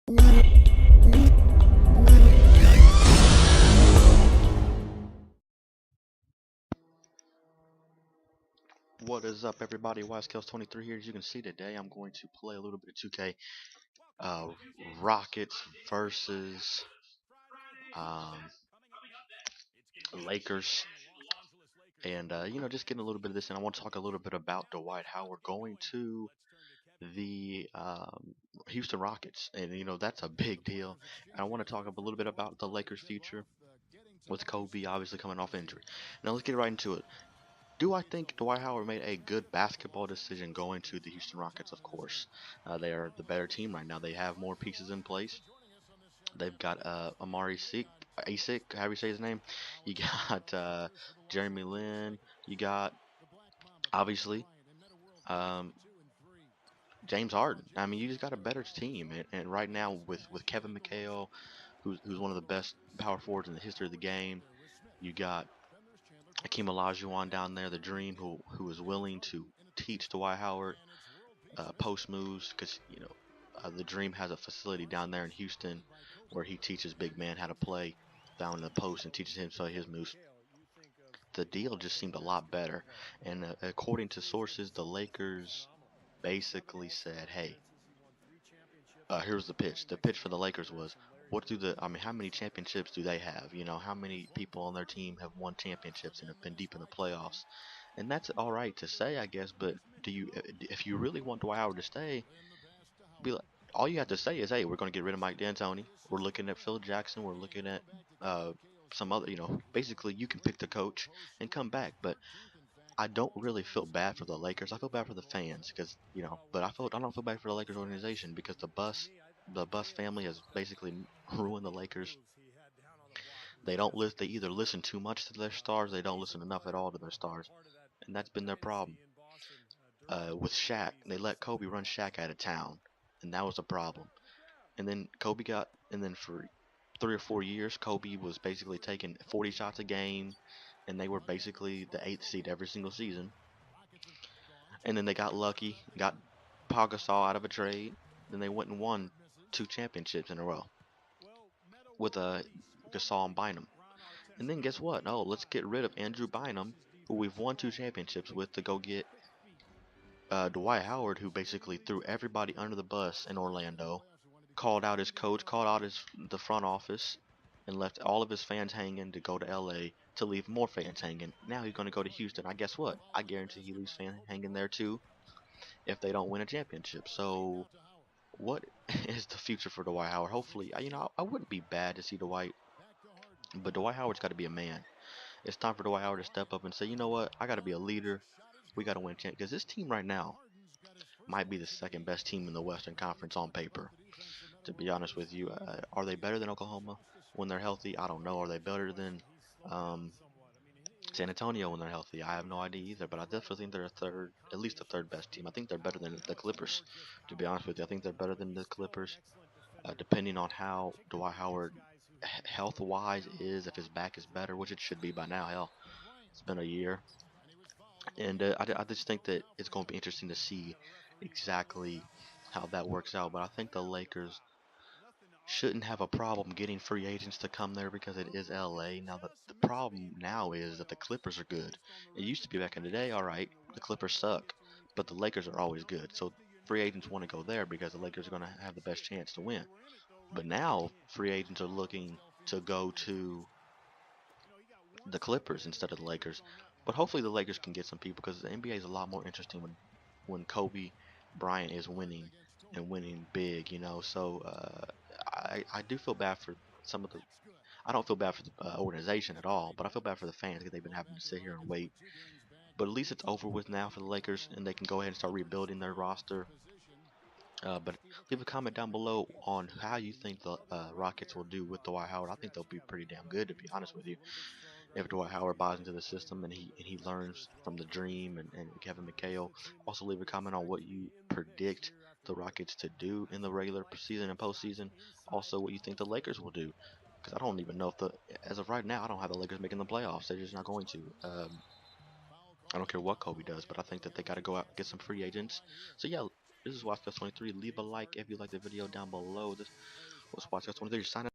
What is up, everybody? YSKills23 here. As you can see today, I'm going to play a little bit of 2K. Uh, Rockets versus um, Lakers, and just getting a little bit of this. And I want to talk a little bit about Dwight Howard going to the Houston Rockets, and that's a big deal. And I want to talk a little bit about the Lakers' future with Kobe obviously coming off injury. Now let's get right into it. Do I think Dwight Howard made a good basketball decision going to the Houston Rockets? Of course. They are the better team right now. They have more pieces in place. They've got Amari Asik, however you say his name. You got Jeremy Lin. You got, obviously, um, James Harden. I mean, you just got a better team. And right now, with Kevin McHale, who's one of the best power forwards in the history of the game, you got Hakeem Olajuwon down there, the dream, who is willing to teach Dwight Howard post moves, because the Dream has a facility down there in Houston where he teaches big man how to play down in the post and teaches him some of his moves. The deal just seemed a lot better, and according to sources, the Lakers basically said, "Hey, here's the pitch." The pitch for the Lakers was, how many championships do they have? How many people on their team have won championships and have been deep in the playoffs? And that's all right to say, I guess, but if you really want Dwight Howard to stay, be like, all you have to say is, "Hey, we're going to get rid of Mike D'Antoni. We're looking at Phil Jackson. We're looking at some other, basically you can pick the coach and come back." But I don't really feel bad for the Lakers. I feel bad for the fans because but I don't feel bad for the Lakers organization because the Bus family has basically ruined the Lakers. They don't listen. They either listen too much to their stars, they don't listen enough at all to their stars, and that's been their problem. With Shaq, they let Kobe run Shaq out of town, and that was a problem. And then for 3 or 4 years, Kobe was basically taking 40 shots a game, and they were basically the eighth seed every single season. And then they got lucky, got Pau Gasol out of a trade. Then they went and won 2 championships in a row with Gasol and Bynum. And then guess what? Oh, let's get rid of Andrew Bynum, who we've won 2 championships with, to go get Dwight Howard, who basically threw everybody under the bus in Orlando, called out his coach, called out the front office, and left all of his fans hanging to go to LA to leave more fans hanging. Now he's going to go to Houston. I guess what? I guarantee he leaves fans hanging there too if they don't win a championship. So what is the future for Dwight Howard? Hopefully, I wouldn't be bad to see Dwight, but Dwight Howard's got to be a man. It's time for Dwight Howard to step up and say, you know what? I got to be a leader. We got to win champ because this team right now might be the second best team in the Western Conference on paper. To be honest with you, are they better than Oklahoma when they're healthy? I don't know. Are they better than um, San Antonio when they're healthy? I have no idea either. But I definitely think they're at least the third best team. I think they're better than the Clippers. To be honest with you, I think they're better than the Clippers. Depending on how Dwight Howard health wise is, if his back is better, which it should be by now. Hell, it's been a year, and I just think that it's going to be interesting to see exactly how that works out. But I think the Lakers shouldn't have a problem getting free agents to come there because it is LA. Now the problem now is that the Clippers are good. It used to be back in the day, all right, the Clippers suck, but the Lakers are always good. So free agents want to go there because the Lakers are going to have the best chance to win. But now free agents are looking to go to the Clippers instead of the Lakers. But hopefully the Lakers can get some people because the NBA is a lot more interesting when Kobe Bryant is winning and winning big. So I do feel bad for some of the. I don't feel bad for the organization at all, but I feel bad for the fans because they've been having to sit here and wait. But at least it's over with now for the Lakers, and they can go ahead and start rebuilding their roster. But leave a comment down below on how you think the Rockets will do with Dwight Howard. I think they'll be pretty damn good, to be honest with you, if Dwight Howard buys into the system and he learns from the Dream and Kevin McHale. Also, leave a comment on what you predict the Rockets to do in the regular season and postseason. Also, what you think the Lakers will do, because I don't even know if as of right now, I don't have the Lakers making the playoffs. They're just not going to. I don't care what Kobe does, but I think that they got to go out and get some free agents. So yeah, This is Watchcast 23. Leave a like if you like the video down below. This was Watchcast 23. Sign